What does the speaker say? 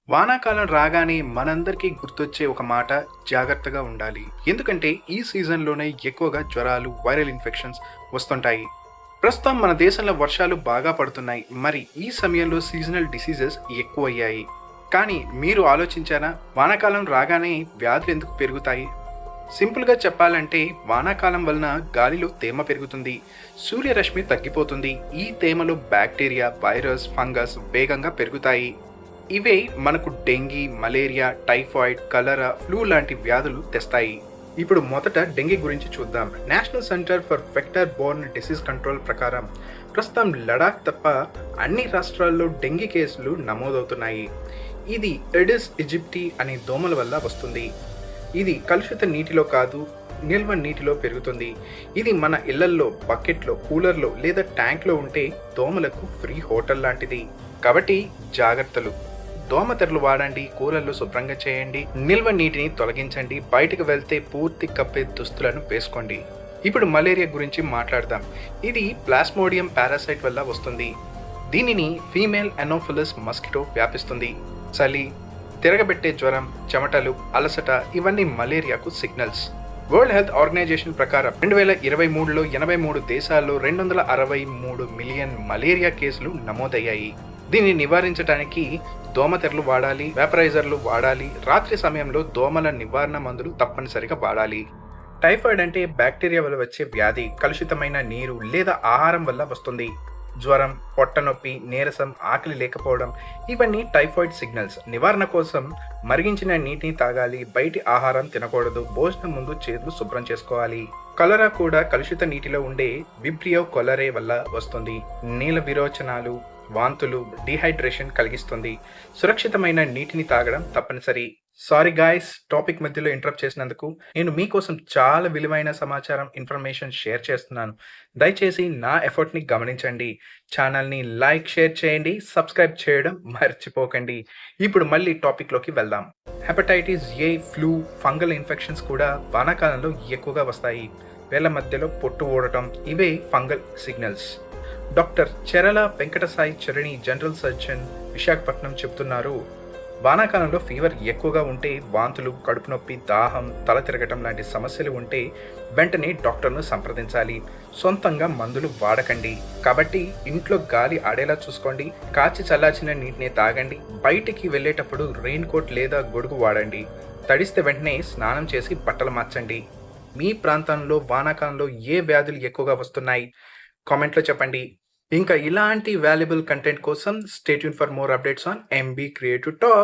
వానాకాలం రాగానే మనందరికీ గుర్తొచ్చే ఒక మాట జాగ్రత్తగా ఉండాలి. ఎందుకంటే ఈ సీజన్‌లోనే ఎక్కువగా జ్వరాలు, వైరల్ ఇన్ఫెక్షన్స్ వస్తుంటాయి. ప్రస్తుతం మన దేశంలో వర్షాలు బాగా పడుతున్నాయి. మరి ఈ సమయంలో సీజనల్ డిసీజెస్ ఎక్కువయ్యాయి. కానీ మీరు ఆలోచించారా? వానాకాలం రాగానే వ్యాధులు ఎందుకు పెరుగుతాయి? సింపుల్‌గా చెప్పాలంటే వానాకాలం వలన గాలిలో తేమ పెరుగుతుంది. సూర్యరశ్మి తగ్గిపోతుంది. ఈ తేమలో బ్యాక్టీరియా, వైరస్, ఫంగస్ వేగంగా పెరుగుతాయి. ఇవే మనకు డెంగీ, మలేరియా, టైఫాయిడ్, కలరా, ఫ్లూ లాంటి వ్యాధులు తెస్తాయి. ఇప్పుడు మొదట డెంగీ గురించి చూద్దాం. National centre for vector borne disease control ప్రకారం ప్రస్తుతం లడాక్ తప్ప అన్ని రాష్ట్రాల్లో డెంగీ కేసులు నమోదవుతున్నాయి. ఇది ఎడిస్ ఈజిప్టి అనే దోమల వల్ల వస్తుంది. ఇది కలుషిత నీటిలో కాదు, నిల్వ నీటిలో పెరుగుతుంది. ఇది మన ఇళ్లల్లో, బకెట్లో, కూలర్లో లేదా ట్యాంక్లో ఉంటే దోమలకు ఫ్రీ హోటల్ లాంటిది. కాబట్టి జాగ్రత్తలు. దోమతెరలు వాడండి, కూలర్లు శుభ్రంగా చేయండి, నిల్వ నీటిని తొలగించండి, బయటకు వెళ్తే పూర్తి కప్పే దుస్తులను వేసుకోండి. ఇప్పుడు మలేరియా గురించి మాట్లాడదాం. ఇది ప్లాస్మోడియం పారాసైట్ వల్ల వస్తుంది. దీనిని ఫీమేల్ ఎనోఫిలస్ మస్కిటో వ్యాపిస్తుంది. చలి, తిరగబెట్టే జ్వరం, చెమటలు, అలసట ఇవన్నీ మలేరియాకు సిగ్నల్స్. వరల్డ్ హెల్త్ ఆర్గనైజేషన్ ప్రకారం 2023లో 83 దేశాల్లో 263 మిలియన్ మలేరియా కేసులు నమోదయ్యాయి. దీన్ని నివారించడానికి దోమతెరలు వాడాలి, వేపరైజర్లు వాడాలి, రాత్రి సమయంలో దోమల నివారణ మందులు తప్పనిసరిగా వాడాలి. టైఫాయిడ్ అంటే బ్యాక్టీరియా వల్ల వచ్చే వ్యాధి. కలుషితమైన నీరు లేదా ఆహారం వల్ల వస్తుంది. జ్వరం, పొట్టనొప్పి, నీరసం, ఆకలి లేకపోవడం ఇవన్నీ టైఫాయిడ్ సిగ్నల్స్. నివారణ కోసం మరిగించిన నీటిని తాగాలి, బయటి ఆహారం తినకూడదు, భోజనం ముందు చేతులు శుభ్రం చేసుకోవాలి. కలరా కూడా కలుషిత నీటిలో ఉండే విబ్రియో కొలరే వల్ల వస్తుంది. నీల విరోచనాలు, వాంతులు, డీహైడ్రేషన్ కలిగిస్తుంది. సురక్షితమైన నీటిని తాగడం తప్పనిసరి. సారీ గాయ్స్, టాపిక్ మధ్యలో ఇంటరప్ట్ చేసినందుకు. నేను మీకోసం చాలా విలువైన సమాచారం, ఇన్ఫర్మేషన్ షేర్ చేస్తున్నాను. దయచేసి నా ఎఫర్ట్ని గమనించండి. ఛానల్ని లైక్, షేర్ చేయండి, సబ్స్క్రైబ్ చేయడం మర్చిపోకండి. ఇప్పుడు మళ్ళీ టాపిక్లోకి వెళ్దాం. Hepatitis A, flu, fungal infections కూడా వానాకాలంలో ఎక్కువగా వస్తాయి. వేళ్ల మధ్యలో పొట్టు ఊడటం ఇవే fungal signals. Doctor Cherala Venkatasai Charani, general surgeon, Visakhapatnam చెబుతున్నారు, వానాకాలంలో ఫీవర్ ఎక్కువగా ఉంటే, వాంతులు, కడుపు నొప్పి, దాహం, తల తిరగటం లాంటి సమస్యలు ఉంటే వెంటనే డాక్టర్ను సంప్రదించాలి. సొంతంగా మందులు వాడకండి. కాబట్టి ఇంట్లో గాలి ఆడేలా చూసుకోండి. కాచి చల్లార్చిన నీటిని తాగండి. బయటికి వెళ్ళేటప్పుడు రెయిన్ కోట్ లేదా గొడుగు వాడండి. తడిస్తే వెంటనే స్నానం చేసి బట్టలు మార్చండి. మీ ప్రాంతంలో వానాకాలంలో ఏ వ్యాధులు ఎక్కువగా వస్తున్నాయి కామెంట్లో చెప్పండి. ఇంకా ఇలాంటి వాల్యుబుల్ కంటెంట్ కోసం stay tune for more updates on MB creative talk.